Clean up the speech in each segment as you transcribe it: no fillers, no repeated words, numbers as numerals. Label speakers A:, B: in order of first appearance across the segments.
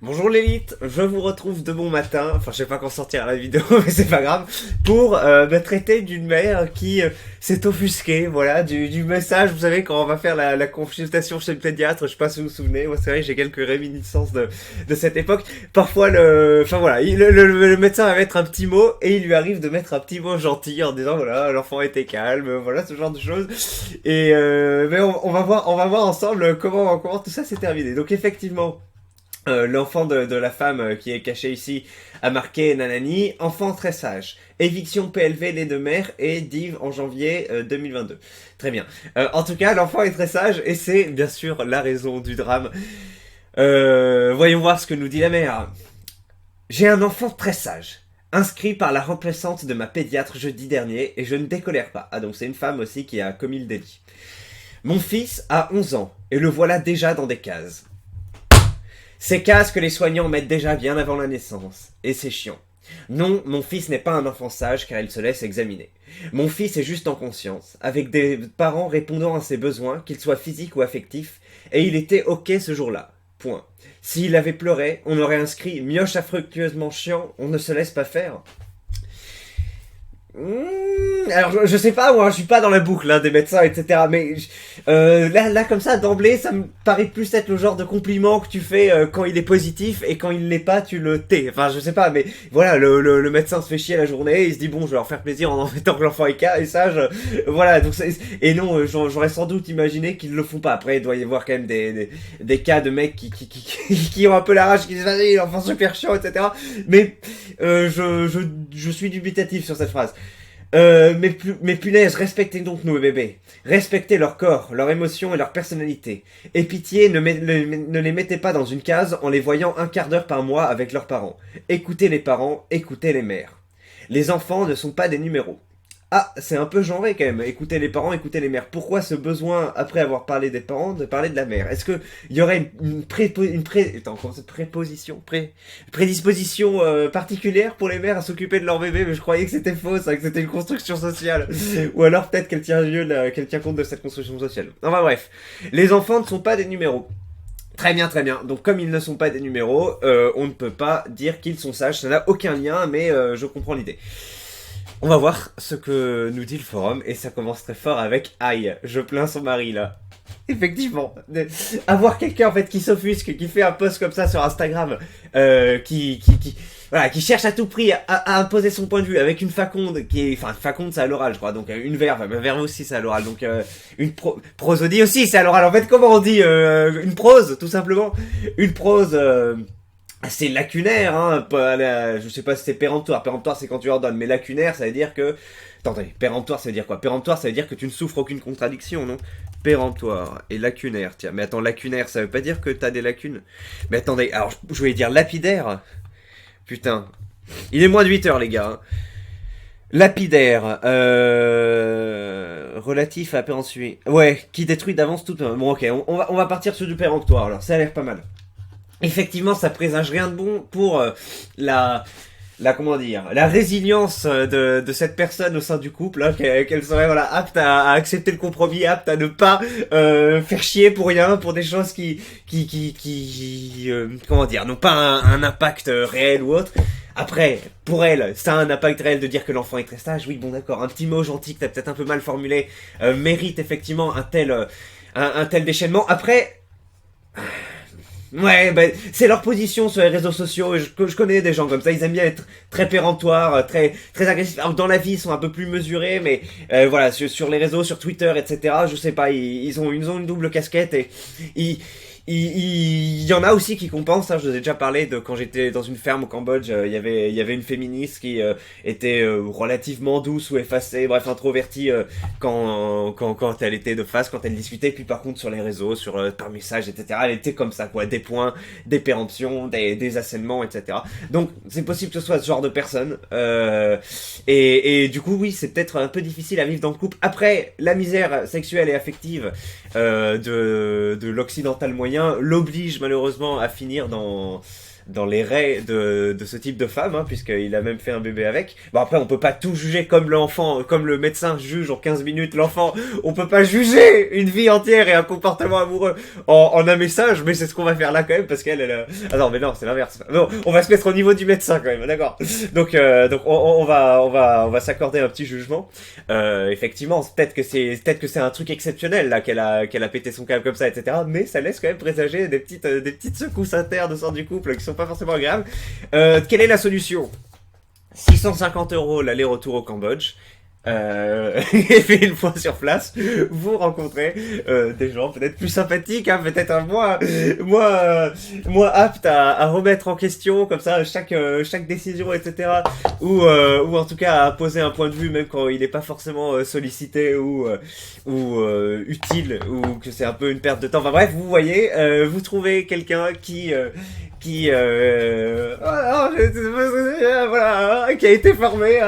A: Bonjour l'élite, je vous retrouve de bon matin, enfin je sais pas quand sortira la vidéo mais c'est pas grave, pour me traiter d'une mère qui s'est offusquée, voilà, du message, vous savez quand on va faire la consultation chez le pédiatre, je sais pas si vous vous souvenez, moi c'est vrai j'ai quelques réminiscences de cette époque, parfois enfin voilà, le médecin va mettre un petit mot et il lui arrive de mettre un petit mot gentil en disant voilà l'enfant était calme, voilà ce genre de choses, et mais on va voir ensemble comment tout ça s'est terminé, donc effectivement. L'enfant de la femme qui est caché ici a marqué Nanani, enfant très sage. Éviction PLV les deux mères et Div en janvier 2022. Très bien. En tout cas, l'enfant est très sage et c'est bien sûr la raison du drame. Voyons voir ce que nous dit la mère. J'ai un enfant très sage, inscrit par la remplaçante de ma pédiatre jeudi dernier et je ne décolère pas. Ah donc c'est une femme aussi qui a commis le délit. Mon fils a 11 ans et le voilà déjà dans des cases. Ces cases que les soignants mettent déjà bien avant la naissance. Et c'est chiant. Non, mon fils n'est pas un enfant sage car il se laisse examiner. Mon fils est juste en conscience, avec des parents répondant à ses besoins, qu'ils soient physiques ou affectifs, et il était ok ce jour-là. Point. S'il avait pleuré, on aurait inscrit mioche affructueusement chiant, on ne se laisse pas faire. Alors je sais pas, moi je suis pas dans la boucle hein, des médecins, etc. Mais là comme ça d'emblée, ça me paraît plus être le genre de compliment que tu fais quand il est positif et quand il l'est pas, tu le tais. Enfin je sais pas, mais voilà, le médecin se fait chier la journée, il se dit bon, je vais leur faire plaisir en mettant que l'enfant est cas et ça, voilà. Donc et non, j'aurais sans doute imaginé qu'ils le font pas. Après il doit y avoir quand même des cas de mecs qui ont un peu la rage, qui disent vas-y l'enfant super chiant, etc. Mais je suis dubitatif sur cette phrase. Mais punaise, respectez donc nos bébés. Respectez leur corps, leurs émotions et leur personnalité. Et pitié, ne les mettez pas dans une case en les voyant un quart d'heure par mois avec leurs parents. Écoutez les parents, écoutez les mères. Les enfants ne sont pas des numéros. Ah, c'est un peu genré quand même. Écoutez les parents, écoutez les mères. Pourquoi ce besoin, après avoir parlé des parents, de parler de la mère? Est-ce que il y aurait prédisposition particulière pour les mères à s'occuper de leur bébé? Mais je croyais que c'était faux, ça, que c'était une construction sociale. Ou alors peut-être qu'elle tient compte de cette construction sociale. Enfin bref, les enfants ne sont pas des numéros. Très bien, très bien. Donc comme ils ne sont pas des numéros, on ne peut pas dire qu'ils sont sages. Ça n'a aucun lien, mais je comprends l'idée. On va voir ce que nous dit le forum, et ça commence très fort avec aïe, je plains son mari là. Effectivement, avoir quelqu'un en fait qui s'offusque, qui fait un post comme ça sur Instagram, voilà, qui cherche à tout prix à imposer son point de vue avec une faconde qui est, enfin faconde c'est à l'oral je crois, donc une verve, un verve aussi c'est à l'oral, donc une prosodie aussi c'est à l'oral. En fait comment on dit une prose tout simplement, une prose. C'est lacunaire, hein, je sais pas si c'est péremptoire. Péremptoire c'est quand tu ordonnes, mais lacunaire ça veut dire que... Attendez, péremptoire ça veut dire quoi? Péremptoire ça veut dire que tu ne souffres aucune contradiction, non? Péremptoire et lacunaire, tiens, mais attends, lacunaire ça veut pas dire que t'as des lacunes? Mais attendez, alors je voulais dire lapidaire. Putain, il est moins de 8 heures les gars, hein. Lapidaire, relatif à péremptoire. Ouais, qui détruit d'avance tout... Bon ok, on va partir sur du péremptoire, alors ça a l'air pas mal. Effectivement, ça présage rien de bon pour comment dire, la résilience de cette personne au sein du couple, hein, qu'elle serait voilà apte à accepter le compromis, apte à ne pas faire chier pour rien, pour des choses qui comment dire, n'ont pas un impact réel ou autre. Après, pour elle, ça a un impact réel de dire que l'enfant est très sage. Oui, bon d'accord, un petit mot gentil que t'as peut-être un peu mal formulé mérite effectivement un tel déchaînement. Après. Ouais, bah, c'est leur position sur les réseaux sociaux. Je connais des gens comme ça, ils aiment bien être très péremptoires, très agressifs. Alors que dans la vie, ils sont un peu plus mesurés, mais voilà, sur les réseaux, sur Twitter, etc. Je sais pas, ils ont une double casquette et ils, il y en a aussi qui compensent, hein, je vous ai déjà parlé de quand j'étais dans une ferme au Cambodge, il y avait une féministe qui était relativement douce ou effacée, bref introvertie quand elle était de face, quand elle discutait, puis par contre sur les réseaux, par message, etc. Elle était comme ça, quoi, des points, des péremptions, des assènements, etc. Donc c'est possible que ce soit ce genre de personne, et du coup oui, c'est peut-être un peu difficile à vivre dans le couple. Après, la misère sexuelle et affective de l'occidental moyen l'oblige malheureusement à finir dans les raies de ce type de femme, hein, puisqu'il a même fait un bébé avec. Bon après on peut pas tout juger comme l'enfant, comme le médecin juge en 15 minutes l'enfant, on peut pas juger une vie entière et un comportement amoureux en un message, mais c'est ce qu'on va faire là quand même, parce qu'elle... Ah non mais non, c'est l'inverse. Bon, on va se mettre au niveau du médecin quand même, d'accord. Donc on va s'accorder un petit jugement. Effectivement, peut-être que c'est un truc exceptionnel là qu'elle a pété son câble comme ça, etc. Mais ça laisse quand même présager des petites secousses internes au sein du couple qui sont pas forcément agréables. Quelle est la solution? 650 € l'aller-retour au Cambodge. Et puis une fois sur place, vous rencontrez des gens peut-être plus sympathiques, hein, peut-être moins aptes à remettre en question comme ça chaque décision, etc. Ou en tout cas à poser un point de vue même quand il n'est pas forcément sollicité ou utile, ou que c'est un peu une perte de temps. Enfin bref, vous voyez, vous trouvez quelqu'un qui voilà, qui a été formé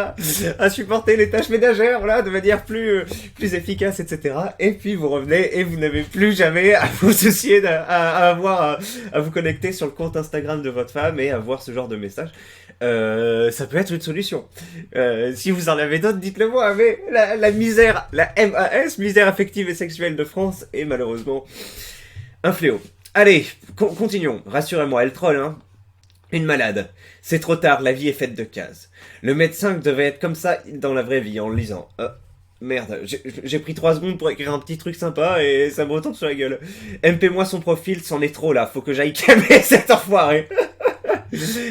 A: à supporter les tâches ménagères, voilà, de manière plus efficace, etc. Et puis vous revenez et vous n'avez plus jamais à vous soucier à vous connecter sur le compte Instagram de votre femme et à voir ce genre de message. Ça peut être une solution. Si vous en avez d'autres, dites-le moi. Mais la misère, la MAS, misère affective et sexuelle de France, est malheureusement un fléau. Allez, continuons. Rassurez-moi, elle troll, hein. Une malade. C'est trop tard, la vie est faite de cases. Le médecin devait être comme ça dans la vraie vie, en le lisant. Merde, j'ai pris 3 secondes pour écrire un petit truc sympa et ça me retombe sur la gueule. MP-moi son profil, c'en est trop là, faut que j'aille calmer cet enfoiré.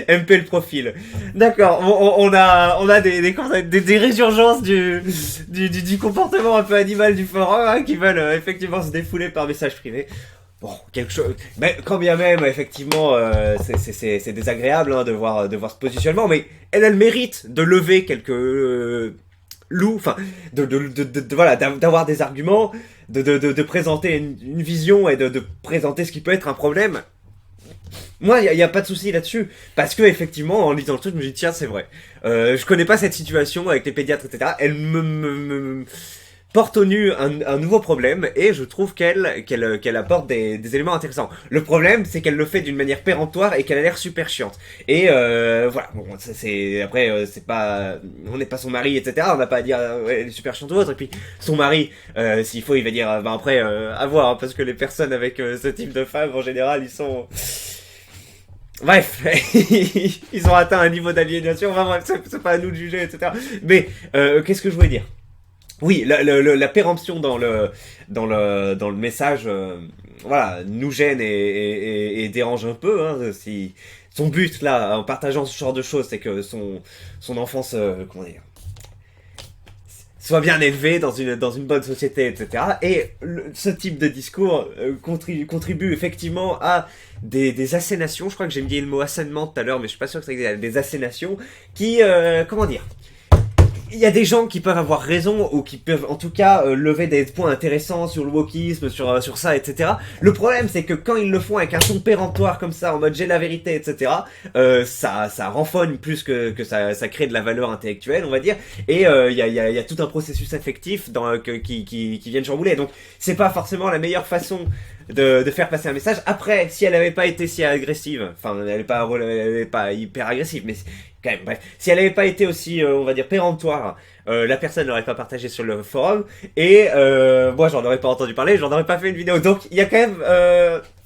A: MP le profil. D'accord, on a des résurgences du comportement un peu animal du forum, hein, qui veulent effectivement se défouler par message privé. Bon, quelque chose. Mais quand bien même, effectivement, c'est désagréable, hein, de voir ce positionnement, mais elle a le mérite de lever quelques loups, enfin, voilà, d'avoir des arguments, de présenter une vision et de présenter ce qui peut être un problème. Moi, y a pas de souci là-dessus, parce que effectivement, en lisant le truc, je me dis tiens, c'est vrai. Je connais pas cette situation avec les pédiatres, etc. Elle me porte au nu un nouveau problème, et je trouve qu'elle apporte des éléments intéressants. Le problème, c'est qu'elle le fait d'une manière péremptoire et qu'elle a l'air super chiante. Et voilà, bon, après, c'est pas, on n'est pas son mari, etc. On n'a pas à dire ouais, elle est super chiante ou autre. Et puis son mari, s'il faut, il va dire, bah après, à voir, hein, parce que les personnes avec ce type de femmes, en général, ils sont bref, ils ont atteint un niveau d'aliénation. Enfin bref, c'est pas à nous de juger, etc. Mais qu'est-ce que je voulais dire? Oui, la péremption dans le message, voilà, nous gêne et dérange un peu. Hein, si son but là, en partageant ce genre de choses, c'est que son enfance, comment dire, soit bien élevé dans une bonne société, etc. Et ce type de discours contribue effectivement à des assénations. Je crois que j'ai mis le mot assénement tout à l'heure, mais je suis pas sûr que ça existe. Des assénations qui, comment dire, il y a des gens qui peuvent avoir raison, ou qui peuvent en tout cas lever des points intéressants sur le wokisme, sur ça, etc. Le problème, c'est que quand ils le font avec un ton péremptoire comme ça, en mode j'ai la vérité, etc., ça renfogne plus que ça crée de la valeur intellectuelle, on va dire. Et il y a tout un processus affectif qui vient de chambouler. Donc c'est pas forcément la meilleure façon de faire passer un message. Après, si elle avait pas été si agressive, enfin elle est pas hyper agressive, mais quand même, bref, si elle avait pas été aussi, on va dire, péremptoire, la personne l'aurait pas partagé sur le forum, et moi j'en aurais pas entendu parler, j'en aurais pas fait une vidéo. Donc il y a quand même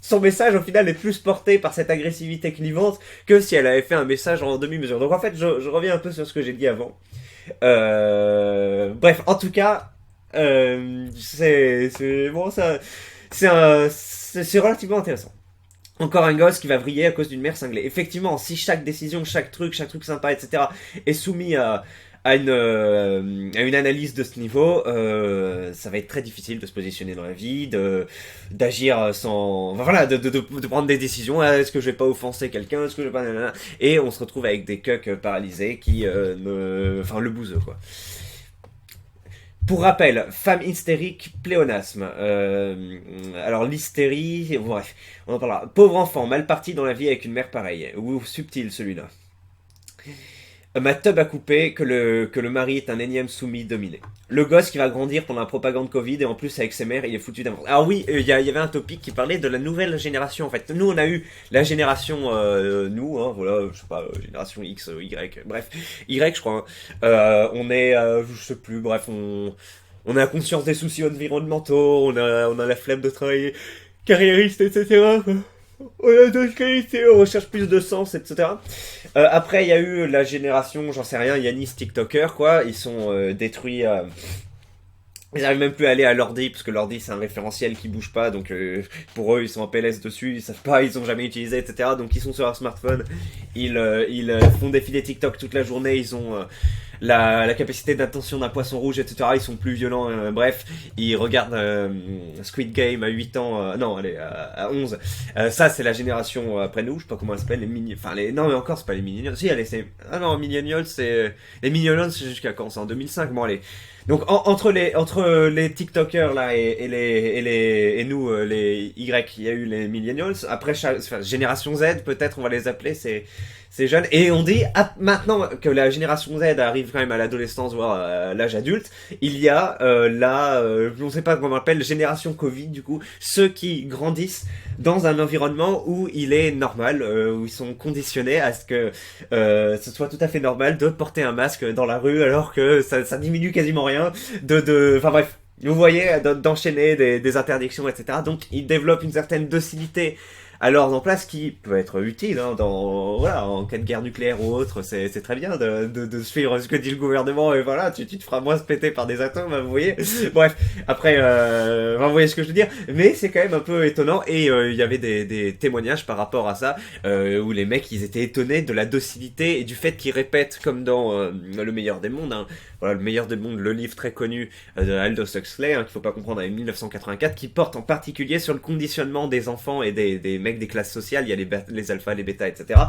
A: son message au final est plus porté par cette agressivité clivante que si elle avait fait un message en demi-mesure. Donc en fait je reviens un peu sur ce que j'ai dit avant. Bref, en tout cas, c'est bon, ça, c'est relativement intéressant. Encore un gosse qui va vriller à cause d'une mère cinglée. Effectivement, si chaque décision, chaque truc sympa, etc. est soumis à une analyse de ce niveau, ça va être très difficile de se positionner dans la vie, d'agir sans, enfin, voilà, de prendre des décisions. Est-ce que je vais pas offenser quelqu'un? Est-ce que je vais pas, nanana. Et on se retrouve avec des cucks paralysés qui, enfin, le bouseux, quoi. Pour rappel, femme hystérique, pléonasme. Alors l'hystérie, bref, on en parlera. Pauvre enfant, mal parti dans la vie avec une mère pareille. Ou subtil celui-là. Ma tub a coupé que le mari est un énième soumis dominé. Le gosse qui va grandir pendant la propagande Covid et en plus avec ses mères, il est foutu d'avance. Alors oui, il y avait un topic qui parlait de la nouvelle génération en fait. Nous on a eu la génération, nous, hein, voilà, je sais pas, génération X, Y, bref, Y je crois. Hein. On est, je sais plus, bref, on a conscience des soucis environnementaux, on a la flemme de travailler carriériste, etc. On a d'autres qualités, on recherche plus de sens, etc. Après, il y a eu la génération, j'en sais rien, Yanis TikToker, quoi. Ils sont détruits. Ils n'arrivent même plus à aller à l'ordi, parce que l'ordi c'est un référentiel qui bouge pas, donc pour eux ils sont en PLS dessus, ils savent pas, ils ont jamais utilisé, etc. Donc ils sont sur leur smartphone, ils font défiler TikTok toute la journée, ils ont la capacité d'attention d'un poisson rouge, etc. Ils sont plus violents, bref, ils regardent Squid Game à 8 ans, non, allez, à 11. Ça c'est la génération après nous, je sais pas comment elle s'appelle, les mini... Enfin, les... Non mais encore c'est pas les millennials, si allez, c'est... Ah non, millennials c'est... Les millennials c'est jusqu'à quand? C'est en 2005, bon allez... Donc entre les TikTokers là et nous les Y, il y a eu les millennials. Après enfin, génération Z peut-être on va les appeler ces jeunes. Et on dit maintenant que la génération Z arrive quand même à l'adolescence voire à l'âge adulte, il y a on sait pas comment on appelle génération Covid du coup, ceux qui grandissent dans un environnement où il est normal, où ils sont conditionnés à ce que ce soit tout à fait normal de porter un masque dans la rue alors que ça diminue quasiment rien enfin bref, vous voyez, d'enchaîner des interdictions, etc. Donc ils développent une certaine docilité à l'ordre en place qui peut être utile hein, voilà, en cas de guerre nucléaire ou autre, c'est très bien de suivre ce que dit le gouvernement et voilà, tu te feras moins se péter par des atomes, vous voyez. Bref, après, vous voyez ce que je veux dire, mais c'est quand même un peu étonnant et il y avait des témoignages par rapport à ça où les mecs ils étaient étonnés de la docilité et du fait qu'ils répètent comme dans Le Meilleur des Mondes, hein, voilà, Le Meilleur des Mondes, le livre très connu de Aldous Huxley, hein, qu'il faut pas comprendre avec 1984, qui porte en particulier sur le conditionnement des enfants et des mecs des classes sociales, il y a les alphas, les bêtas, etc.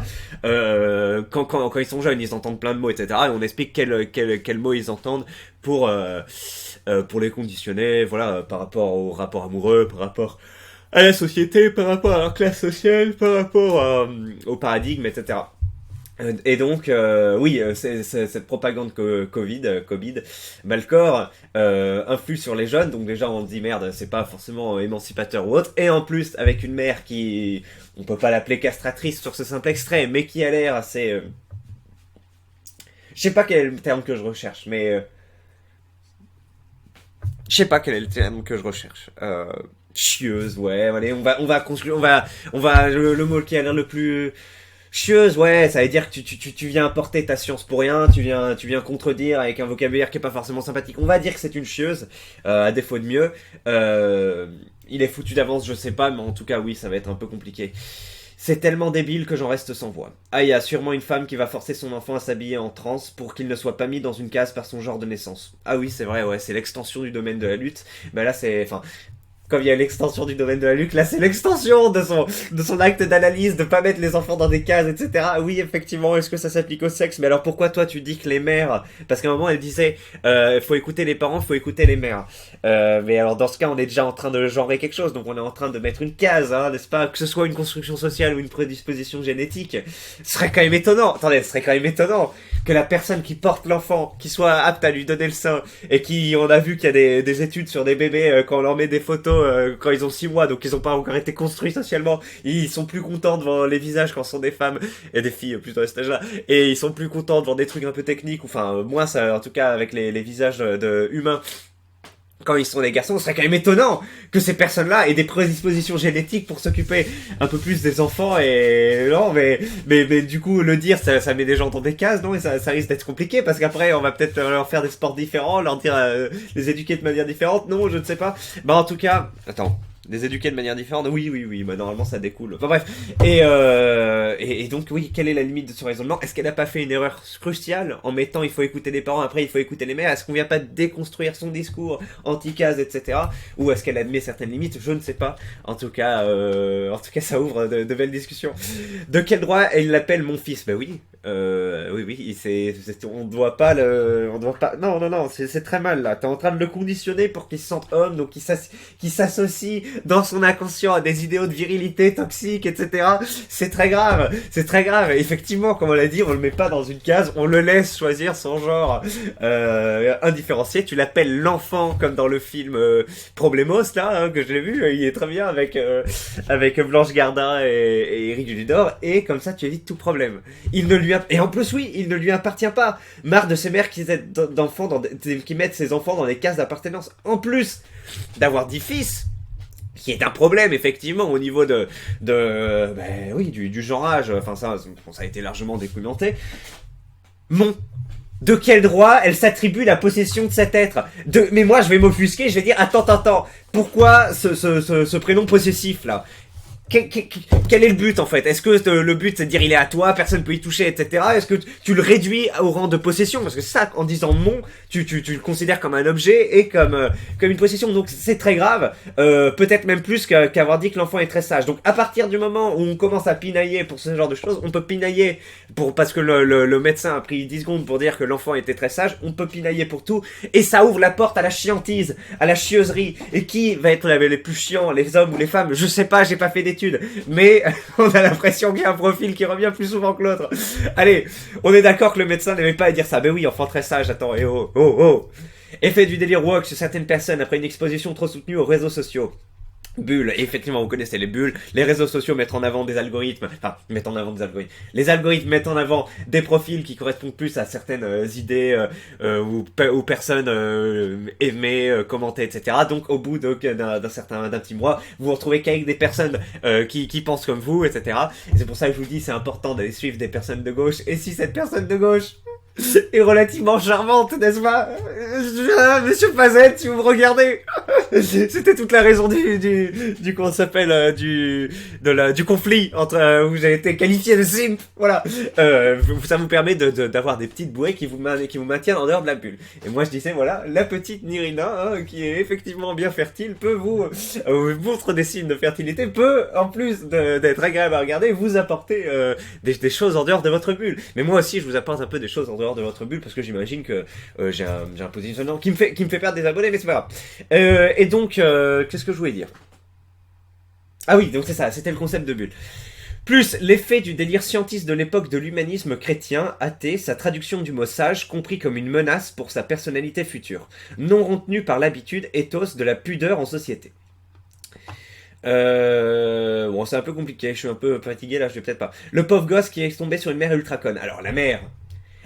A: Quand ils sont jeunes, ils entendent plein de mots, etc. Et on explique quels mots ils entendent pour les conditionner, voilà, par rapport au rapport amoureux, par rapport à la société, par rapport à leur classe sociale, par rapport au paradigme, etc. Et donc, oui, cette propagande Covid, Malcor, influe sur les jeunes. Donc déjà, on se dit merde, c'est pas forcément émancipateur ou autre. Et en plus, avec une mère qui, on peut pas l'appeler castratrice sur ce simple extrait, mais qui a l'air assez, je sais pas quel est le terme que je recherche, mais je sais pas quel est le terme que je recherche. Chieuse, ouais, allez, on va conclure, le mot qui a l'air le plus chieuse, ouais, ça veut dire que tu viens apporter ta science pour rien, tu viens contredire avec un vocabulaire qui est pas forcément sympathique. On va dire que c'est une chieuse, à défaut de mieux. Il est foutu d'avance, je sais pas, mais en tout cas, oui, ça va être un peu compliqué. C'est tellement débile que j'en reste sans voix. Ah, il y a sûrement une femme qui va forcer son enfant à s'habiller en trans pour qu'il ne soit pas mis dans une case par son genre de naissance. Ah oui, c'est vrai, ouais, c'est l'extension du domaine de la lutte. Bah là, enfin, comme il y a l'extension du domaine de la lutte, là c'est l'extension de son acte d'analyse, de pas mettre les enfants dans des cases, etc. Oui, effectivement, est-ce que ça s'applique au sexe? Mais alors pourquoi toi tu dis que les mères, parce qu'à un moment elle disait, faut écouter les parents, faut écouter les mères. Mais alors dans ce cas on est déjà en train de genrer quelque chose, donc on est en train de mettre une case, hein, n'est-ce pas? Que ce soit une construction sociale ou une prédisposition génétique, ce serait quand même étonnant. Attendez, ce serait quand même étonnant que la personne qui porte l'enfant, qui soit apte à lui donner le sein, et qui, on a vu qu'il y a des études sur des bébés, quand on leur met des photos quand ils ont 6 mois, donc ils ont pas encore été construits socialement, ils sont plus contents devant les visages quand ce sont des femmes, et des filles plutôt à cet âge-là, et ils sont plus contents devant des trucs un peu techniques, enfin, moins ça, en tout cas avec les visages de humains, quand ils sont des garçons, ce serait quand même étonnant que ces personnes-là aient des prédispositions génétiques pour s'occuper un peu plus des enfants et non, mais du coup, le dire, ça met des gens dans des cases, non? Et ça risque d'être compliqué parce qu'après, on va peut-être leur faire des sports différents, leur dire, les éduquer de manière différente. Non, je ne sais pas. Bah, en tout cas, attends. Les éduquer de manière différente, oui, bah normalement ça découle. Enfin bref, et donc oui, quelle est la limite de ce raisonnement? Est-ce qu'elle n'a pas fait une erreur cruciale en mettant il faut écouter les parents, après il faut écouter les mères? Est-ce qu'on vient pas déconstruire son discours anti-case, etc. Ou est-ce qu'elle admet certaines limites? Je ne sais pas. En tout cas, ça ouvre de belles discussions. De quel droit elle l'appelle mon fils? Bah oui, oui, oui, on doit pas on doit pas, non, non, non, c'est très mal, là. T'es en train de le conditionner pour qu'il se sente homme, donc qu'il s'associe dans son inconscient à des idéaux de virilité toxiques, etc. C'est très grave. Et effectivement, comme on l'a dit, on le met pas dans une case, on le laisse choisir son genre, indifférencié. Tu l'appelles l'enfant, comme dans le film, Problemos, là, hein, que je l'ai vu, il est très bien avec Blanche Gardin et Éric Judor, et comme ça, tu évites tout problème. Et en plus, oui, il ne lui appartient pas. Marre de ces mères qui mettent ses enfants dans des cases d'appartenance. En plus d'avoir 10 fils, qui est un problème, effectivement, au niveau oui, du genrage. Enfin, ça a été largement documenté. De quel droit elle s'attribue la possession de cet être? Mais moi, je vais m'offusquer, je vais dire, attends, pourquoi ce prénom possessif, là? Quel est le but, en fait? Est-ce que le but c'est de dire il est à toi, personne peut y toucher, etc. Est-ce que tu le réduis au rang de possession? Parce que ça, en disant non, tu le considères comme un objet et comme une possession. Donc c'est très grave. Peut-être même plus qu'avoir dit que l'enfant est très sage. Donc à partir du moment où on commence à pinailler pour ce genre de choses, on peut pinailler parce que le médecin a pris 10 secondes pour dire que l'enfant était très sage, on peut pinailler pour tout. Et ça ouvre la porte à la chiantise, à la chieuserie. Et qui va être les plus chiants, les hommes ou les femmes? Je sais pas, j'ai pas fait d'études. Mais on a l'impression qu'il y a un profil qui revient plus souvent que l'autre. Allez, on est d'accord que le médecin n'aimait pas à dire ça. Ben oui, enfant très sage, attends, et oh. Effet du délire woke sur certaines personnes après une exposition trop soutenue aux réseaux sociaux. Bulles, et effectivement vous connaissez les bulles, les réseaux sociaux mettent en avant des algorithmes, les algorithmes mettent en avant des profils qui correspondent plus à certaines idées ou personnes aimées, commentées, etc. Donc au bout d'un petit mois, vous vous retrouvez qu'avec des personnes qui pensent comme vous, etc. Et c'est pour ça que je vous dis c'est important d'aller suivre des personnes de gauche, et si cette personne de gauche est relativement charmante, n'est-ce pas? Monsieur Pazette, si vous me regardez, c'était toute la raison comment ça s'appelle, du conflit entre, où j'ai été qualifié de simp, voilà. Ça vous permet d'avoir des petites bouées qui vous maintiennent en dehors de la bulle. Et moi je disais, voilà, la petite Nirina, hein, qui est effectivement bien fertile, peut vous montre des signes de fertilité, peut, en plus d'être agréable à regarder, vous apporter des choses en dehors de votre bulle. Mais moi aussi, je vous apporte un peu des choses en dehors de votre bulle, parce que j'imagine que j'ai un positionnement qui me fait perdre des abonnés, mais c'est pas grave. Et donc, qu'est-ce que je voulais dire? Ah oui, donc c'est ça, c'était le concept de bulle. Plus l'effet du délire scientiste de l'époque de l'humanisme chrétien, athée, sa traduction du mot sage, compris comme une menace pour sa personnalité future, non retenue par l'habitude, ethos de la pudeur en société. Bon, c'est un peu compliqué, je suis un peu fatigué là, je vais peut-être pas. Le pauvre gosse qui est tombé sur une mère ultra conne. Alors la mère,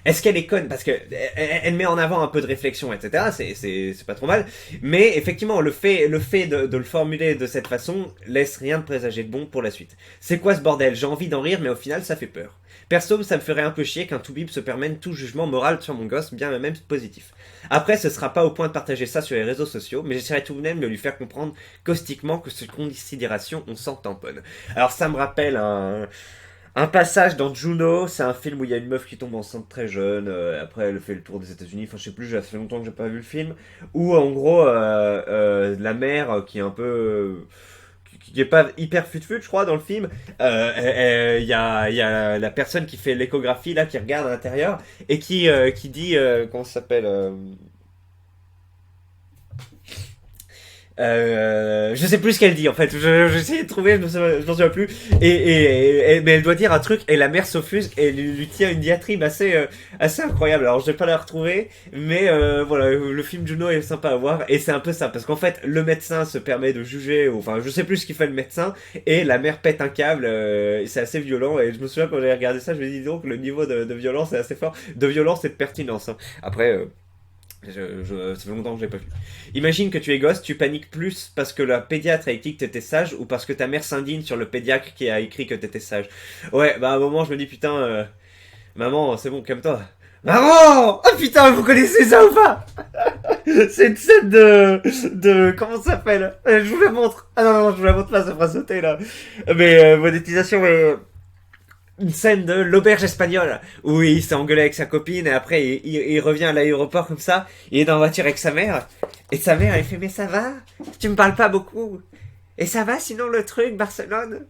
A: est-ce qu'elle est conne? Parce que elle met en avant un peu de réflexion, etc. C'est pas trop mal. Mais effectivement, le fait de le formuler de cette façon laisse rien de présager de bon pour la suite. C'est quoi ce bordel? J'ai envie d'en rire, mais au final, ça fait peur. Perso, ça me ferait un peu chier qu'un toubib se permette tout jugement moral sur mon gosse, bien même positif. Après, ce sera pas au point de partager ça sur les réseaux sociaux, mais j'essaierai tout de même de lui faire comprendre caustiquement que ces considérations, on s'en tamponne. Alors ça me rappelle un passage dans Juno, c'est un film où il y a une meuf qui tombe enceinte très jeune, après elle fait le tour des États-Unis, enfin je sais plus, ça fait longtemps que j'ai pas vu le film, où en gros la mère qui est un peu qui est pas hyper fut-fut, je crois, dans le film, il y a la personne qui fait l'échographie là, qui regarde à l'intérieur et qui dit comment ça s'appelle je sais plus ce qu'elle dit en fait. J'essaie de trouver, je m'en souviens plus. Mais elle doit dire un truc et la mère s'offusque et lui tient une diatribe assez incroyable. Alors je vais pas la retrouver, mais voilà, le film Juno est sympa à voir et c'est un peu ça parce qu'en fait le médecin se permet de juger, enfin je sais plus ce qu'il fait le médecin et la mère pète un câble. C'est assez violent et je me souviens quand j'ai regardé ça, je me dis donc le niveau de violence est assez fort, de violence et de pertinence. Hein. Après. Ça fait longtemps que je l'ai pas vu. Imagine que tu es gosse, tu paniques plus parce que la pédiatre a écrit que t'étais sage ou parce que ta mère s'indigne sur le pédiatre qui a écrit que t'étais sage. Ouais, bah à un moment je me dis putain, maman, c'est bon, calme-toi. Maman! Oh putain, vous connaissez ça ou pas? C'est une scène comment ça s'appelle? Je vous la montre. Ah non, je vous la montre pas, ça fera sauter là. Mais monétisation, mais une scène de l'auberge espagnole où il s'est engueulé avec sa copine et après il revient à l'aéroport comme ça, il est dans la voiture avec sa mère et sa mère elle fait mais ça va? Tu me parles pas beaucoup. Et ça va sinon le truc Barcelone?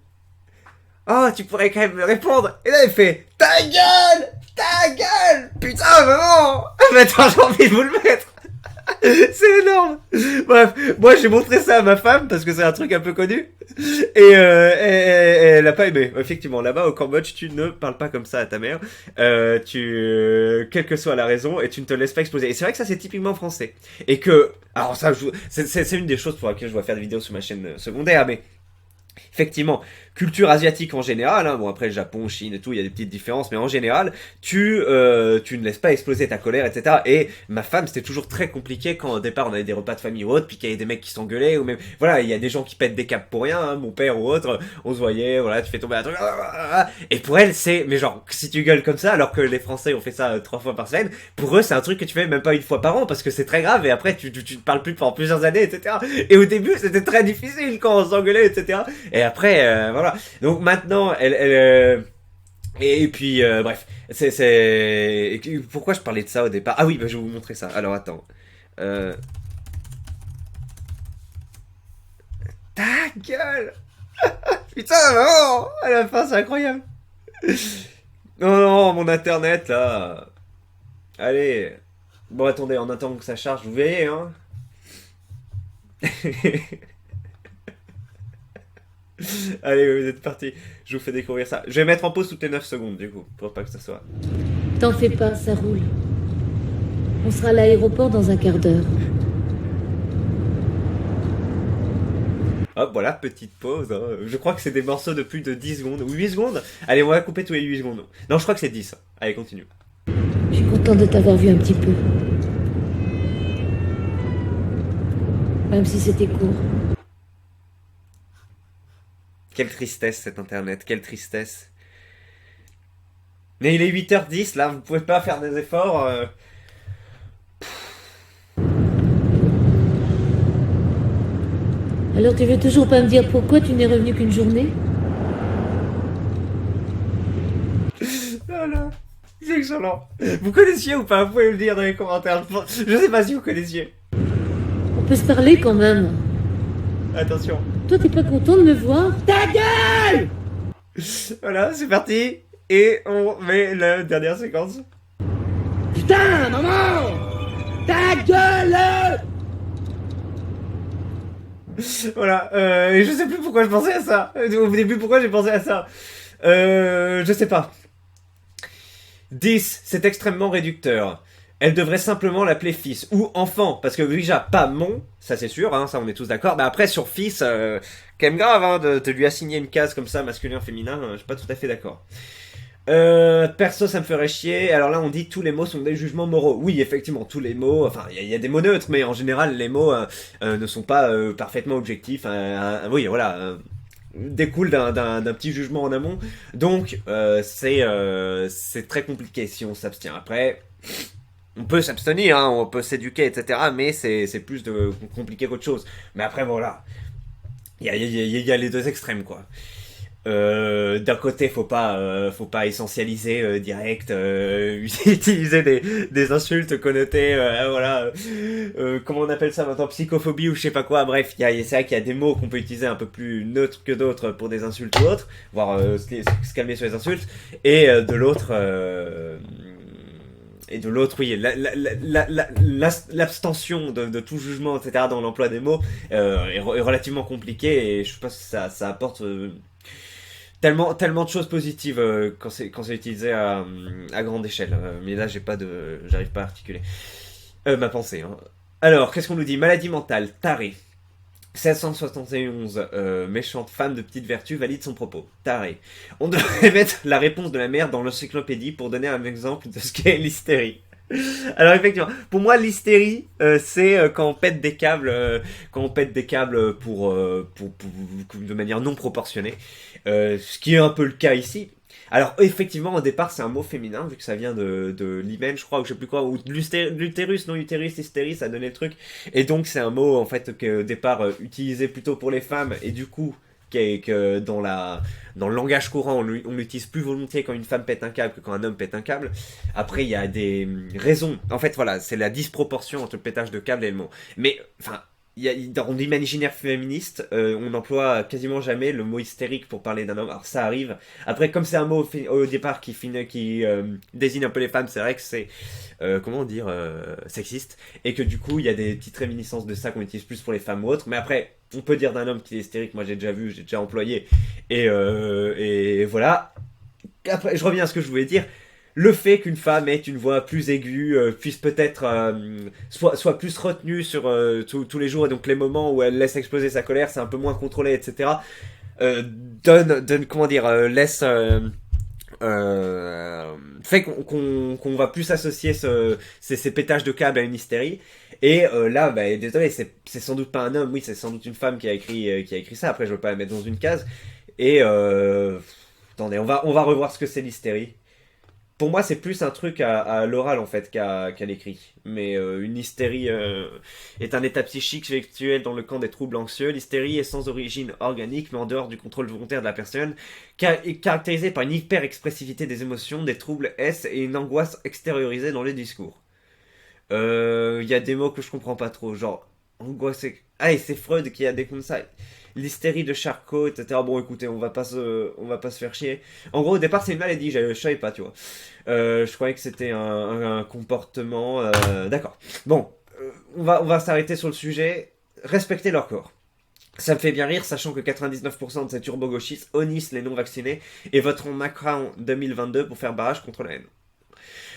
A: Oh tu pourrais quand même me répondre. Et là il fait ta gueule! Ta gueule! Putain, maman! Mais attends, j'ai envie de vous le mettre! C'est énorme! Bref, moi j'ai montré ça à ma femme parce que c'est un truc un peu connu. Elle a pas aimé. Effectivement, là-bas au Cambodge, tu ne parles pas comme ça à ta mère. Quelle que soit la raison, et tu ne te laisses pas exploser. Et c'est vrai que ça c'est typiquement français. Et que, alors ça, c'est une des choses pour laquelle je dois faire des vidéos sur ma chaîne secondaire, mais effectivement, culture asiatique en général, hein, bon après le Japon, Chine et tout, il y a des petites différences, mais en général, tu ne laisses pas exploser ta colère, etc. Et ma femme, c'était toujours très compliqué quand au départ on avait des repas de famille ou autre, puis qu'il y avait des mecs qui s'engueulaient, ou même, voilà, il y a des gens qui pètent des câbles pour rien, hein, mon père ou autre, on se voyait, voilà, tu fais tomber un truc, et pour elle, c'est, mais genre, si tu gueules comme ça, alors que les Français ont fait ça 3 fois par semaine, pour eux, c'est un truc que tu fais même pas une fois par an, parce que c'est très grave, et après, tu ne parles plus pendant plusieurs années, etc. Et au début, c'était très difficile quand on s'engueulait, etc. Et après, voilà. Donc maintenant, et puis, bref, pourquoi je parlais de ça au départ? Ah oui, bah, je vais vous montrer ça. Alors, attends. Euh... Ta gueule! Putain, non! À la fin, c'est incroyable. Non, non, mon internet, là. Allez. Bon, attendez, en attendant que ça charge, vous verrez, hein. Allez, vous êtes partis. Je vous fais découvrir ça. Je vais mettre en pause toutes les 9 secondes, du coup, pour pas que ça soit...
B: T'en fais pas, ça roule. On sera à l'aéroport dans un quart d'heure.
A: Hop, voilà, petite pause. Hein. Je crois que c'est des morceaux de plus de 10 secondes. Ou 8 secondes. Allez, on va couper tous les 8 secondes. Non, je crois que c'est 10. Allez, continue.
B: Je suis contente de t'avoir vu un petit peu. Même si c'était court.
A: Quelle tristesse, cet internet. Quelle tristesse. Mais il est 8h10, là. Vous pouvez pas faire des efforts.
B: Alors tu veux toujours pas me dire pourquoi tu n'es revenu qu'une journée?
A: Voilà. C'est excellent. Vous connaissiez ou pas? Vous pouvez me le dire dans les commentaires. Je sais pas si vous connaissiez.
B: On peut se parler quand même.
A: Attention.
B: Toi t'es pas content de me voir? Ta gueule!
A: Voilà, c'est parti. Et on met la dernière séquence.
B: Putain, maman! Ta gueule!
A: Voilà, et je sais plus pourquoi je pensais à ça. Au début, pourquoi j'ai pensé à ça. Je sais pas. 10, c'est extrêmement réducteur. Elle devrait simplement l'appeler fils ou enfant, parce que déjà, pas mon, ça c'est sûr, hein, ça on est tous d'accord. Mais après, sur fils, quand même grave hein, de lui assigner une case comme ça, masculin, féminin, je suis pas tout à fait d'accord. Perso, ça me ferait chier. Alors là, on dit tous les mots sont des jugements moraux. Oui, effectivement, tous les mots. Enfin, il y a des mots neutres, mais en général, les mots ne sont pas parfaitement objectifs. Oui, voilà. Découle d'un petit jugement en amont. Donc, c'est très compliqué si on s'abstient. Après, on peut s'abstenir, hein, on peut s'éduquer, etc. Mais c'est plus compliqué qu'autre chose. Mais après, voilà. Il y a les deux extrêmes, quoi. D'un côté, faut pas essentialiser direct, utiliser des insultes connotées, voilà, comment on appelle ça maintenant, psychophobie ou je sais pas quoi. Bref, c'est vrai qu'il y a des mots qu'on peut utiliser un peu plus neutres que d'autres pour des insultes ou autres, voire se calmer sur les insultes. Et de l'autre, oui, l'abstention de tout jugement, etc. dans l'emploi des mots est relativement compliquée et je pense que ça apporte tellement de choses positives quand c'est utilisé à grande échelle. Mais là, j'arrive pas à articuler ma pensée. Hein. Alors, qu'est-ce qu'on nous dit? Maladie mentale, taré. 1671, méchante femme de petite vertu valide son propos. Taré. On devrait mettre la réponse de la mère dans l'encyclopédie pour donner un exemple de ce qu'est l'hystérie. Alors effectivement, pour moi l'hystérie, c'est quand on pète des câbles, de manière non proportionnée, ce qui est un peu le cas ici. Alors effectivement, au départ, c'est un mot féminin vu que ça vient de l'hymen, je crois, ou je sais plus quoi, ou de l'utérus, non utérus, hystérie, ça donnait le truc. Et donc c'est un mot en fait que au départ utilisé plutôt pour les femmes et du coup que dans le langage courant, on l'utilise plus volontiers quand une femme pète un câble que quand un homme pète un câble. Après, il y a des raisons. En fait, voilà, c'est la disproportion entre le pétage de câble et le mot. Mais, enfin, dans l'imaginaire féministe, on n'emploie quasiment jamais le mot hystérique pour parler d'un homme. Alors ça arrive. Après, comme c'est un mot au départ qui désigne un peu les femmes, c'est vrai que c'est comment dire sexiste, et que du coup il y a des petites réminiscences de ça qu'on utilise plus pour les femmes ou autres. Mais après, on peut dire d'un homme qu'il est hystérique. Moi, j'ai déjà vu, j'ai déjà employé, et voilà. Après, je reviens à ce que je voulais dire. Le fait qu'une femme ait une voix plus aiguë, puisse peut-être soit plus retenue sur tous les jours, et donc les moments où elle laisse exploser sa colère, c'est un peu moins contrôlé, etc. Donne comment dire, laisse fait qu'on va plus associer ces pétages de câbles à une hystérie. Et là, bah, désolé, c'est sans doute pas un homme, oui, c'est sans doute une femme qui a écrit ça. Après, je veux pas la mettre dans une case. Et attendez, on va revoir ce que c'est l'hystérie. Pour moi, c'est plus un truc à l'oral en fait qu'à l'écrit. Mais une hystérie est un état psychique virtuel dans le camp des troubles anxieux. L'hystérie est sans origine organique, mais en dehors du contrôle volontaire de la personne, est caractérisée par une hyper-expressivité des émotions, des troubles S et une angoisse extériorisée dans les discours. Y a des mots que je comprends pas trop, genre angoisse. Ah, et c'est Freud qui a des comme ça. L'hystérie de Charcot, etc. Bon, écoutez, on va pas se faire chier. En gros, au départ, c'est une maladie, je savais pas, tu vois. Je croyais que c'était un comportement. D'accord. Bon, on va s'arrêter sur le sujet. Respecter leur corps. Ça me fait bien rire, sachant que 99% de ces turbo-gauchistes honnissent les non-vaccinés et voteront Macron 2022 pour faire barrage contre la haine.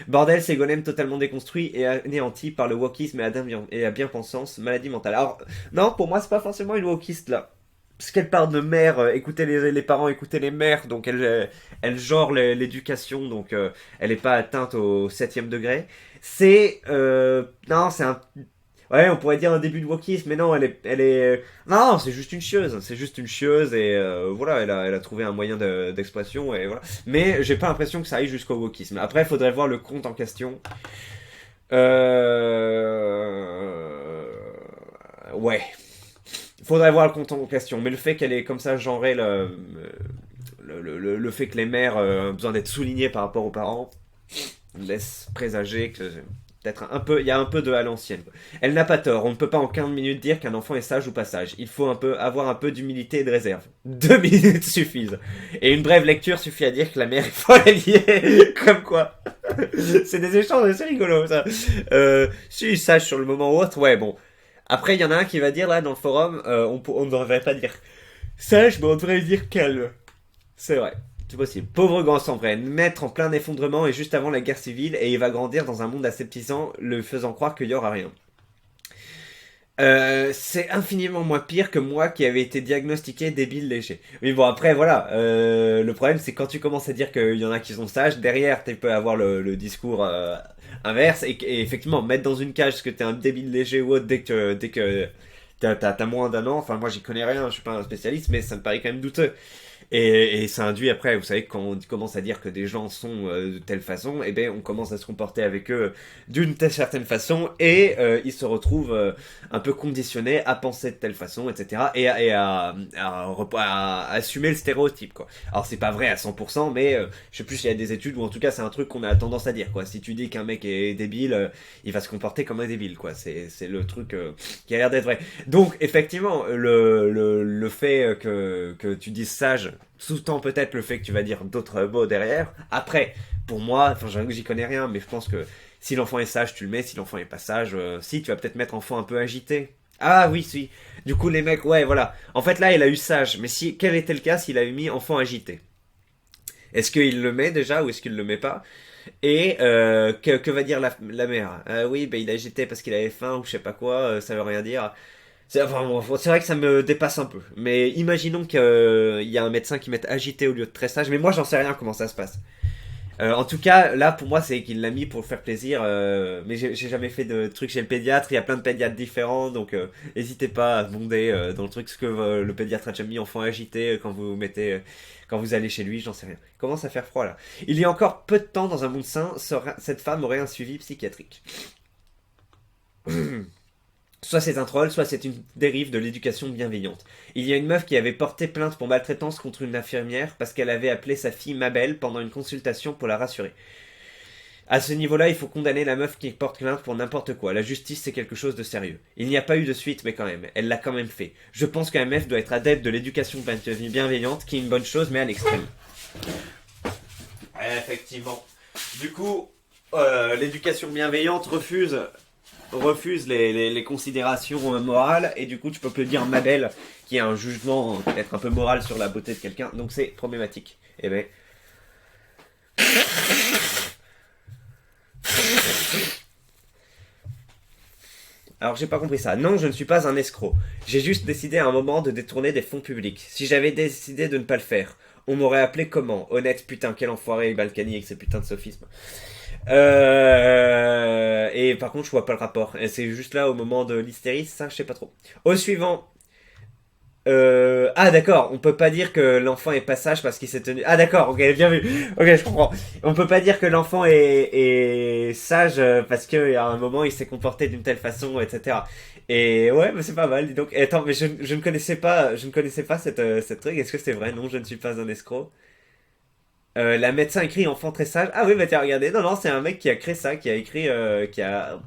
A: Bordel, c'est Golem totalement déconstruit et anéanti par le wokisme et la bien-pensance, maladie mentale. Alors, non, pour moi, c'est pas forcément une wokiste, là. Parce qu'elle parle de mère, écouter les parents, écouter les mères, donc elle genre l'éducation, donc elle est pas atteinte au 7ème degré. Non, c'est un... Ouais, on pourrait dire un début de wokisme, mais non, non, c'est juste une chieuse, et voilà, elle a trouvé un moyen d'expression, et voilà. Mais j'ai pas l'impression que ça aille jusqu'au wokisme. Après, il faudrait voir le compte en question. Ouais. Faudrait voir le compte en question, mais le fait qu'elle est comme ça genrée, le fait que les mères ont besoin d'être soulignées par rapport aux parents, laisse présager que peut-être il y a un peu de à l'ancienne. Elle n'a pas tort, on ne peut pas en 15 minutes dire qu'un enfant est sage ou pas sage. Il faut avoir un peu d'humilité et de réserve. 2 minutes suffisent. Et une brève lecture suffit à dire que la mère est folle alliée. Comme quoi. C'est des échanges, c'est rigolo ça. Si sage sur le moment ou autre, ouais bon. Après, il y en a un qui va dire, là, dans le forum, on ne devrait pas dire sage, mais on devrait dire calme. C'est vrai, c'est possible. Pauvre grand sans vrai, mettre en plein effondrement et juste avant la guerre civile, et il va grandir dans un monde aseptisant, le faisant croire qu'il y aura rien. C'est infiniment moins pire que moi qui avait été diagnostiqué débile léger. Mais bon, après, voilà. Le problème, c'est quand tu commences à dire qu'il y en a qui sont sages, derrière, tu peux avoir le discours inverse, et effectivement, mettre dans une cage que t'es un débile léger ou autre dès que t'as moins d'un an. Enfin, moi, j'y connais rien, je suis pas un spécialiste, mais ça me paraît quand même douteux. Et ça induit après, vous savez, quand on commence à dire que des gens sont de telle façon, eh ben on commence à se comporter avec eux d'une certaine façon, et ils se retrouvent un peu conditionnés à penser de telle façon, etc. Et à assumer le stéréotype, quoi. Alors c'est pas vrai à 100%, mais je sais plus s'il y a des études, ou en tout cas c'est un truc qu'on a tendance à dire, quoi. Si tu dis qu'un mec est débile, il va se comporter comme un débile, quoi. C'est le truc qui a l'air d'être vrai. Donc effectivement, le fait que tu dises sage sous-tend peut-être le fait que tu vas dire d'autres mots derrière. Après, pour moi, enfin j'y connais rien, mais je pense que si l'enfant est sage, tu le mets. Si l'enfant est pas sage, si, tu vas peut-être mettre enfant un peu agité. Ah oui, si. Du coup, les mecs, ouais, voilà. En fait, là, il a eu sage. Mais si, quel était le cas s'il avait mis enfant agité? Est-ce qu'il le met déjà ou est-ce qu'il le met pas? Et que va dire la mère? Oui, ben il a agité parce qu'il avait faim ou je sais pas quoi, ça veut rien dire. Enfin, bon, c'est vrai que ça me dépasse un peu. Mais imaginons qu'il y a un médecin qui mette agité au lieu de tressage. Mais moi, j'en sais rien comment ça se passe. En tout cas, là, pour moi, c'est qu'il l'a mis pour faire plaisir. Mais j'ai jamais fait de trucs chez le pédiatre. Il y a plein de pédiatres différents. Donc, n'hésitez pas à demander dans le truc ce que le pédiatre a déjà mis enfant agité quand vous allez chez lui. J'en sais rien. Il commence à faire froid, là. Il y a encore peu de temps, dans un monde sain, cette femme aurait un suivi psychiatrique. Soit c'est un troll, soit c'est une dérive de l'éducation bienveillante. Il y a une meuf qui avait porté plainte pour maltraitance contre une infirmière parce qu'elle avait appelé sa fille Mabel pendant une consultation pour la rassurer. À ce niveau-là, il faut condamner la meuf qui porte plainte pour n'importe quoi. La justice, c'est quelque chose de sérieux. Il n'y a pas eu de suite, mais quand même, elle l'a quand même fait. Je pense qu'un MF doit être adepte de l'éducation bienveillante, qui est une bonne chose, mais à l'extrême. Effectivement. Du coup, l'éducation bienveillante refuse les considérations morales, et du coup, tu peux plus dire Mabel, qui a un jugement peut-être un peu moral sur la beauté de quelqu'un, donc c'est problématique. Eh ben... Alors j'ai pas compris ça. Non, je ne suis pas un escroc. J'ai juste décidé à un moment de détourner des fonds publics. Si j'avais décidé de ne pas le faire, on m'aurait appelé comment? Honnête, putain, quel enfoiré Balkany avec ses putains de sophismes. Et par contre, je vois pas le rapport. Et c'est juste là au moment de l'hystérie, ça, je sais pas trop. Au suivant. Ah d'accord, on peut pas dire que l'enfant est pas sage parce qu'il s'est tenu... Ah d'accord, ok, bien vu. Ok, je comprends. On peut pas dire que l'enfant est sage parce qu'à un moment il s'est comporté d'une telle façon, etc. Et ouais, mais c'est pas mal, dis donc. Et attends, mais je ne connaissais pas, cette truc. Est-ce que c'est vrai? Non, je ne suis pas un escroc. La médecin écrit enfant très sage. Ah oui, bah tiens, regardez. Non, non, c'est un mec qui a créé ça, qui a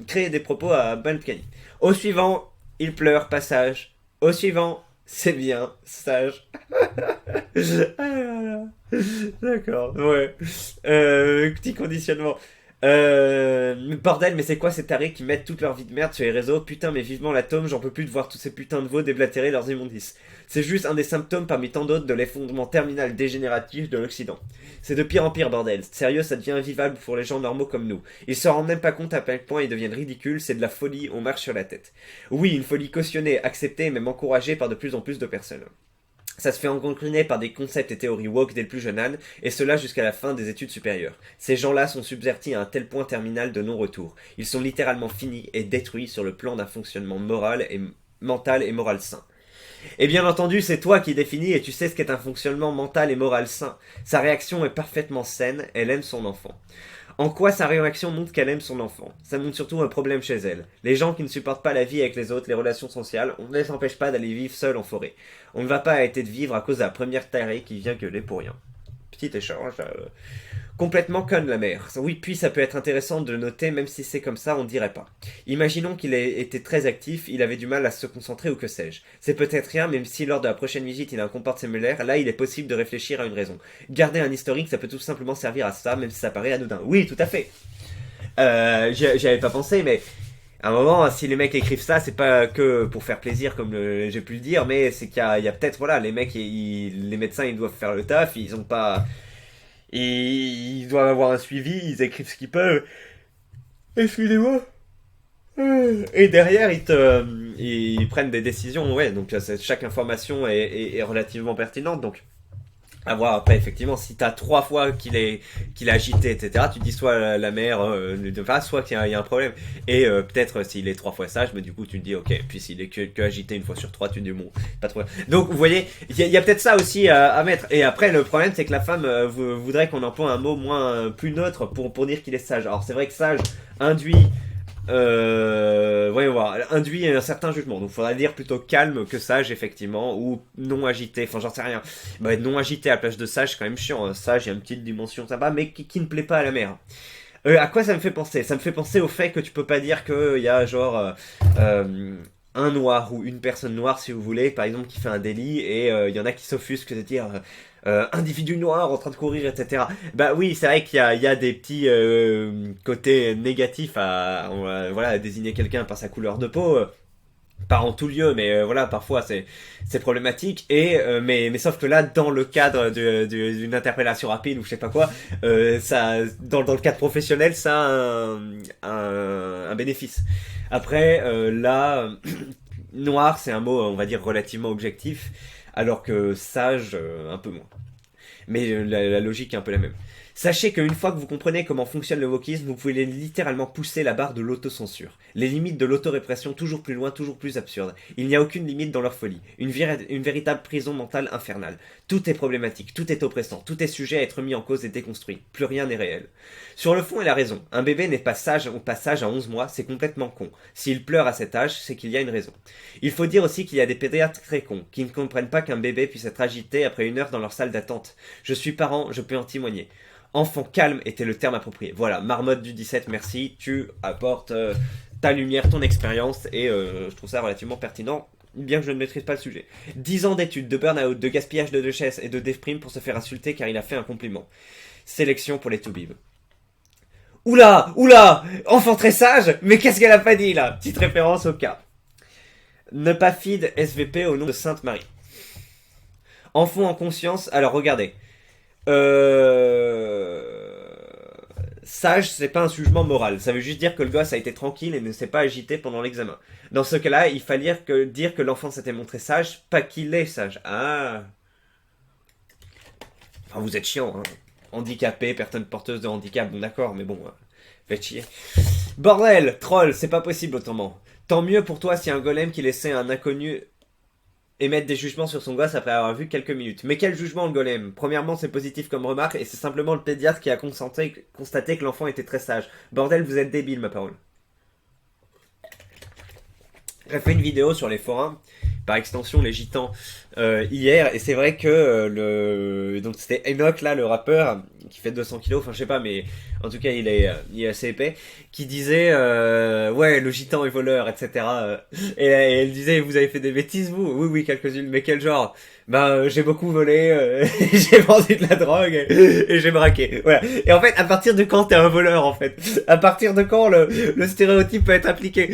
A: créé des propos à Balkany. Au suivant, il pleure, passage. Au suivant, c'est bien, sage. Ah là là. D'accord, ouais. Petit conditionnement. Bordel, mais c'est quoi ces tarés qui mettent toute leur vie de merde sur les réseaux? Putain, mais vivement l'atome, j'en peux plus de voir tous ces putains de veaux déblatérer leurs immondices. C'est juste un des symptômes parmi tant d'autres de l'effondrement terminal dégénératif de l'Occident. C'est de pire en pire, bordel. Sérieux, ça devient invivable pour les gens normaux comme nous. Ils se rendent même pas compte à quel point ils deviennent ridicules, c'est de la folie, on marche sur la tête. Oui, une folie cautionnée, acceptée et même encouragée par de plus en plus de personnes. Ça se fait engrainer par des concepts et théories woke dès le plus jeune âge, et cela jusqu'à la fin des études supérieures. Ces gens-là sont subvertis à un tel point terminal de non-retour. Ils sont littéralement finis et détruits sur le plan d'un fonctionnement mental et moral sain. Et bien entendu, c'est toi qui définis et tu sais ce qu'est un fonctionnement mental et moral sain. Sa réaction est parfaitement saine, elle aime son enfant. En quoi sa réaction montre qu'elle aime son enfant? Ça montre surtout un problème chez elle. Les gens qui ne supportent pas la vie avec les autres, les relations sociales, on ne les empêche pas d'aller vivre seuls en forêt. On ne va pas arrêter de vivre à cause de la première tarée qui vient gueuler pour rien. Petit échange. Complètement conne la mère. Oui, puis ça peut être intéressant de le noter, même si c'est comme ça, on dirait pas. Imaginons qu'il ait été très actif, il avait du mal à se concentrer ou que sais-je. C'est peut-être rien, même si lors de la prochaine visite il a un comportement similaire, là il est possible de réfléchir à une raison. Garder un historique, ça peut tout simplement servir à ça, même si ça paraît anodin. Oui, tout à fait. J'y avais pas pensé, mais à un moment, si les mecs écrivent ça, c'est pas que pour faire plaisir, comme j'ai pu le dire, mais c'est qu'il y a peut-être, voilà, les mecs, les médecins, ils doivent faire le taf, ils ont pas... Ils doivent avoir un suivi, ils écrivent ce qu'ils peuvent. Excusez-moi. Et derrière, ils prennent des décisions, ouais, donc chaque information est relativement pertinente, donc... À voir après, effectivement, si t'as 3 fois qu'il est agité, etc., tu dis soit la mère ne pas, soit qu'il y a un problème. Et peut-être s'il est 3 fois sage, mais du coup tu te dis ok. Puis s'il est que agité une fois sur 3, tu te dis bon, pas trop. Donc vous voyez, il y a peut-être ça aussi à mettre. Et après le problème c'est que la femme voudrait qu'on emploie un mot plus neutre pour dire qu'il est sage. Alors c'est vrai que sage induit voyons voir, induit un certain jugement. Donc, faudrait dire plutôt calme que sage, effectivement, ou non agité. Enfin, j'en sais rien. Bah, non agité à la place de sage, c'est quand même chiant. Sage, il y a une petite dimension sympa, mais qui ne plaît pas à la mère. À quoi ça me fait penser? Ça me fait penser au fait que tu peux pas dire qu'il y a genre un noir ou une personne noire, si vous voulez, par exemple, qui fait un délit, et il y en a qui s'offusquent de dire individu noir en train de courir, etc. Bah oui, c'est vrai qu'il y a des petits côtés négatifs à désigner quelqu'un par sa couleur de peau. Pas en tout lieu, mais voilà, parfois c'est problématique. Mais sauf que là, dans le cadre d'une interpellation rapide ou je sais pas quoi, ça dans le cadre professionnel, ça a un bénéfice. Après, là, noir, c'est un mot, on va dire, relativement objectif, alors que sage, un peu moins. Mais la logique est un peu la même. Sachez qu'une fois que vous comprenez comment fonctionne le wokisme, vous pouvez littéralement pousser la barre de l'autocensure. Les limites de l'autorépression toujours plus loin, toujours plus absurdes. Il n'y a aucune limite dans leur folie. Une véritable prison mentale infernale. Tout est problématique, tout est oppressant, tout est sujet à être mis en cause et déconstruit. Plus rien n'est réel. Sur le fond, elle a raison. Un bébé n'est pas sage au passage à 11 mois, c'est complètement con. S'il pleure à cet âge, c'est qu'il y a une raison. Il faut dire aussi qu'il y a des pédiatres très cons, qui ne comprennent pas qu'un bébé puisse être agité après 1 heure dans leur salle d'attente. Je suis parent, je peux en témoigner. Enfant calme était le terme approprié. Voilà, marmotte du 17, merci. Tu apportes ta lumière, ton expérience, et je trouve ça relativement pertinent, bien que je ne maîtrise pas le sujet. 10 ans d'études, de burn-out, de gaspillage de duchesse et de déprime pour se faire insulter car il a fait un compliment. Sélection pour les toubibs. Oula, oula, enfant très sage, mais qu'est-ce qu'elle a pas dit là? Petite référence au cas. Ne pas feed SVP au nom de Sainte Marie. Enfant en conscience, alors regardez. Sage, c'est pas un jugement moral. Ça veut juste dire que le gosse a été tranquille et ne s'est pas agité pendant l'examen. Dans ce cas-là, il fallait dire que l'enfant s'était montré sage, pas qu'il est sage. Ah. Enfin, vous êtes chiant, hein. Handicapé, personne porteuse de handicap, bon d'accord, mais bon, faites chier. Bordel, troll, c'est pas possible autrement. Tant mieux pour toi si un golem qui laissait un inconnu émettre des jugements sur son gosse après avoir vu quelques minutes. Mais quel jugement le golem? Premièrement, c'est positif comme remarque, et c'est simplement le pédiatre qui a constaté que l'enfant était très sage. Bordel, vous êtes débile, ma parole. J'ai fait une vidéo sur les forains, par extension les gitans, hier, et c'est vrai que donc c'était Enoch là, le rappeur, qui fait 200 kilos, enfin je sais pas, mais en tout cas il est assez épais, qui disait ouais, le gitan est voleur, etc. Et elle disait, vous avez fait des bêtises vous? Oui, oui, quelques-unes, mais quel genre? J'ai beaucoup volé, j'ai vendu de la drogue et j'ai braqué. Voilà. Et en fait, à partir de quand t'es un voleur, en fait? À partir de quand le stéréotype peut être appliqué?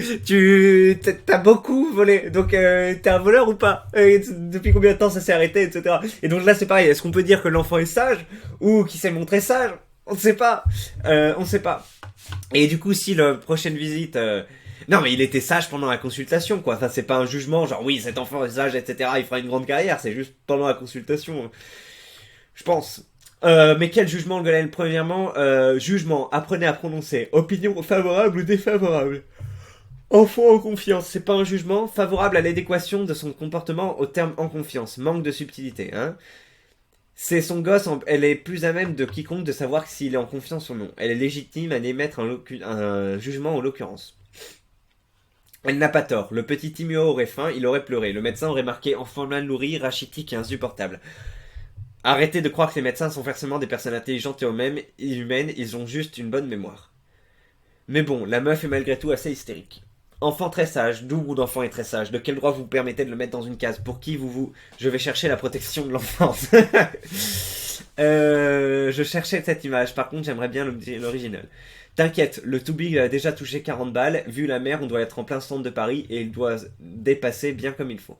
A: T'as beaucoup volé, donc t'es un voleur ou pas? Depuis combien de temps ça s'est arrêté, etc. Et donc là, c'est pareil. Est-ce qu'on peut dire que l'enfant est sage ou qu'il s'est montré sage? On ne sait pas. On ne sait pas. Et du coup, si la prochaine visite... Non, mais il était sage pendant la consultation, quoi. Enfin, c'est pas un jugement, genre, oui, cet enfant est sage, etc., il fera une grande carrière. C'est juste pendant la consultation. Je pense. Mais quel jugement, le golem? Premièrement, jugement, apprenez à prononcer. Opinion favorable ou défavorable? Enfant en confiance, c'est pas un jugement. Favorable à l'adéquation de son comportement au terme en confiance. Manque de subtilité, hein. C'est son gosse, elle est plus à même de quiconque de savoir s'il est en confiance ou non. Elle est légitime à émettre un jugement en l'occurrence. Elle n'a pas tort. Le petit Timéo aurait faim, il aurait pleuré. Le médecin aurait marqué enfant mal nourri, rachitique et insupportable. Arrêtez de croire que les médecins sont forcément des personnes intelligentes et humaines, ils ont juste une bonne mémoire. Mais bon, la meuf est malgré tout assez hystérique. Enfant très sage, d'où bout d'enfant est très sage? De quel droit vous permettez de le mettre dans une case? Pour qui Je vais chercher la protection de l'enfance. Je cherchais cette image, par contre j'aimerais bien l'original. T'inquiète, le Toubib a déjà touché 40 balles, vu la mer on doit être en plein centre de Paris et il doit dépasser bien comme il faut.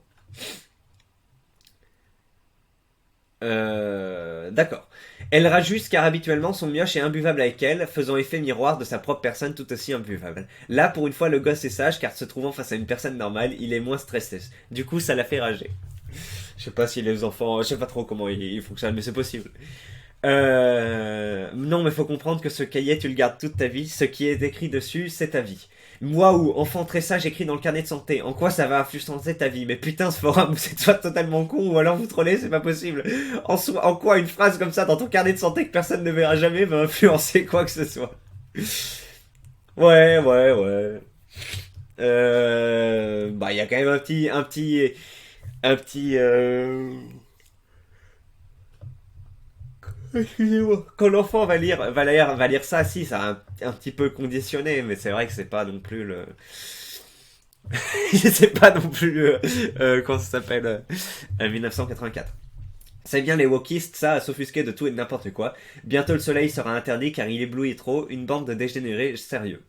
A: D'accord. Elle rajuste car habituellement son mioche est imbuvable avec elle, faisant effet miroir de sa propre personne tout aussi imbuvable. Là, pour une fois, le gosse est sage car se trouvant face à une personne normale, il est moins stressé. Du coup, ça la fait rager. Je sais pas si les enfants... Je sais pas trop comment ils fonctionnent, mais c'est possible. Non, mais faut comprendre que ce cahier, tu le gardes toute ta vie. Ce qui est écrit dessus, c'est ta vie. Waouh, enfant très sage écrit dans le carnet de santé. En quoi ça va influencer ta vie? Mais putain, ce forum, c'est soit totalement con ou alors vous trollez, c'est pas possible. En quoi une phrase comme ça dans ton carnet de santé que personne ne verra jamais va influencer quoi que ce soit? Ouais. Il y a quand même un petit. Excusez-moi. Quand l'enfant va lire ça, si, ça a un petit peu conditionné, mais c'est vrai que c'est pas non plus le... c'est pas non plus... comment ça s'appelle 1984. C'est bien les wokistes, ça, à s'offusquer de tout et de n'importe quoi. Bientôt le soleil sera interdit car il éblouit trop, une bande de dégénérés sérieux.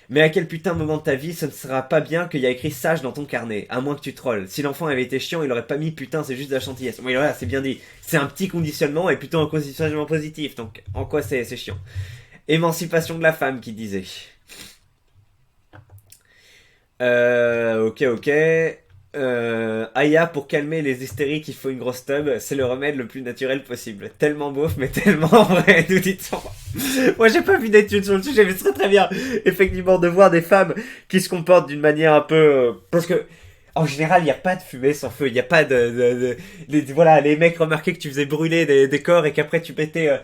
A: Mais à quel putain de moment de ta vie, ce ne sera pas bien qu'il y a écrit sage dans ton carnet, à moins que tu trolles. Si l'enfant avait été chiant, il aurait pas mis putain, c'est juste de la gentillesse. Oui, voilà, c'est bien dit. C'est un petit conditionnement et plutôt un conditionnement positif, donc en quoi c'est chiant? Émancipation de la femme, qui disait. Ok. Aya, pour calmer les hystériques, il faut une grosse tub. C'est le remède le plus naturel possible. Tellement beauf, mais tellement vrai, nous dit-on. Moi, j'ai pas vu d'études sur le sujet, mais c'est très bien, effectivement, de voir des femmes qui se comportent d'une manière un peu... parce que... en général, il n'y a pas de fumée sans feu. Il n'y a pas voilà, les mecs remarquaient que tu faisais brûler des corps et qu'après tu mettais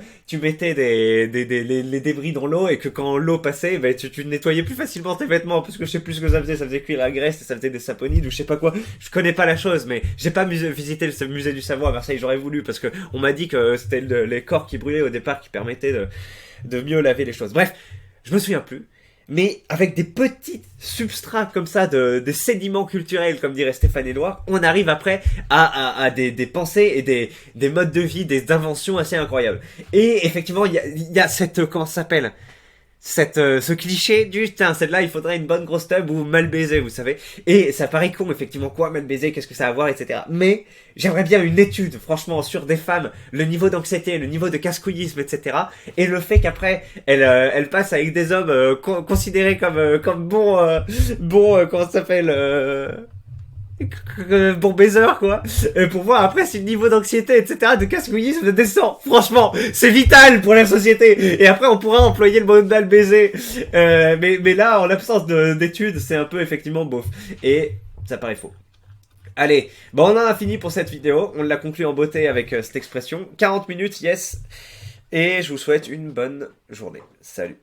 A: les débris dans l'eau et que quand l'eau passait, ben, tu nettoyais plus facilement tes vêtements parce que je sais plus ce que ça faisait cuire la graisse et ça faisait des saponides ou je sais pas quoi. Je connais pas la chose, mais j'ai pas visité le musée du Savoie à Marseille. J'aurais voulu parce que on m'a dit que c'était les corps qui brûlaient au départ qui permettaient de mieux laver les choses. Bref, je me souviens plus. Mais avec des petits substrats comme ça, des sédiments culturels, comme dirait Stéphane Édouard, on arrive après à des pensées et des modes de vie, des inventions assez incroyables. Et effectivement, il y a cette, comment ça s'appelle, ce cliché du tiens, celle-là il faudrait une bonne grosse tub ou mal baiser, vous savez. Et ça paraît con effectivement, quoi mal baiser, qu'est-ce que ça a à voir, etc. Mais j'aimerais bien une étude franchement sur des femmes, le niveau d'anxiété, le niveau de casse-couillisme, etc. Et le fait qu'après elles passent avec des hommes considérés comme bons comment ça s'appelle bon baiser quoi, pour voir après si le niveau d'anxiété etc de casse-couillisme descend. Franchement c'est vital pour la société et après on pourra employer le mot mal baiser, mais là en l'absence d'études c'est un peu effectivement beauf et ça paraît faux. Allez, bon on en a fini pour cette vidéo, on l'a conclu en beauté avec cette expression, 40 minutes yes, et je vous souhaite une bonne journée, salut.